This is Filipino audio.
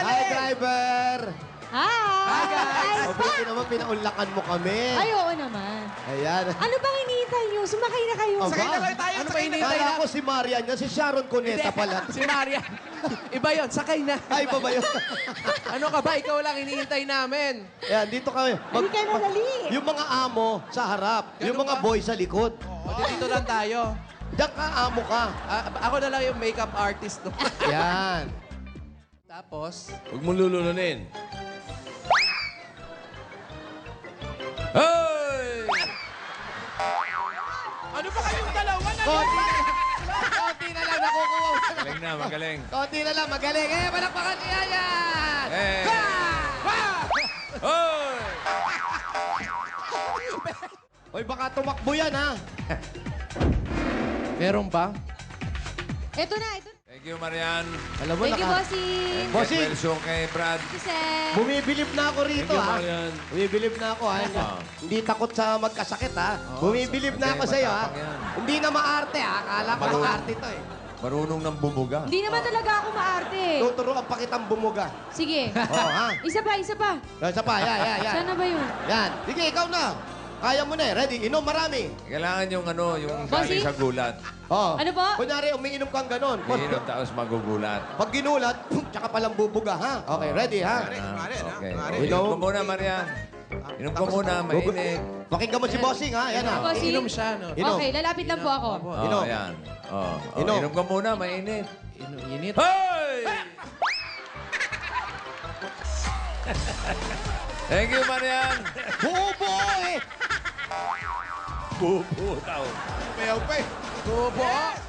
Hi, driver! Hi! guys! Mabuti naman, pinaunlakan mo kami. Ay, oo naman. Ayan. Ano bang hinihintay niyo? Sumakay na kayo. Sakay na lang tayo. Ano ba hinihintay Kala na? ko si Marian yan, si Sharon Cuneta pala. Si Maria. Iba yon, sakay na. Ay, ba yun? Ano ka ba? Ikaw lang hinihintay namin. Ayan, dito kami. Hindi kayo na dali. Yung mga amo sa harap, yung mga boy sa likod. O, dito lang tayo. Diyan ka, amo ka. Ako na lang yung makeup artist. No? Yan. Tapos, Huwag mong lulununin. Hey! ano ba kayong dalawa? Konti na lang. Konti na lang, nakukuha. Magaling na, magaling. Konti na lang, magaling. Eh, palakpakan niya yan! Hey! Hoy! Hoy, baka tumakbo yan, ha? Meron ba? Ito na, ito na. Thank you, Marian. Alam mo, Thank you, bossing. Bossing. Get well soon kay Brad. Thank you, Sen. Bumibilib na ako rito, Thank you, ha? Marian. Bumibilib na ako, ha? Hindi takot sa magkasakit, ha? Bumibilib na Hindi, ako sa'yo, ha? matapang yan. Hindi na maarte, ha? Akala ko Marunong. maarte to, eh. Marunong ng bumuga. Hindi naman talaga ako maarte. Tuturuan pa kitang bumuga. Sige. Oo, ha? Isa pa, isa pa. Isa pa, yan. Sana ba yun? Yan. Sige, ikaw na. Kaya mo na, eh. Ready? Inom marami. Kailangan yung yung Bossy? galing sa gulat. Oo. Ano po? Kunyari, umiinom kang ganon. Iinom tapos magugulat. Pag ginulat, tsaka palang bubuga, ha? Okay, ready, ha? Okay. Inom. Inom ko muna, Marian. Inom ko muna, mainit. Pakinggan mo si Bossing, ha? Yan, ha? Bossing? Inom siya, no? Inom. Okay, lalapit lang po ako. Inom. Yan. Oh, Inom. inom ko muna, mainit. Init. Hoy! Thank you, Marian. Bubo, eh! Bubo daw. Tubo!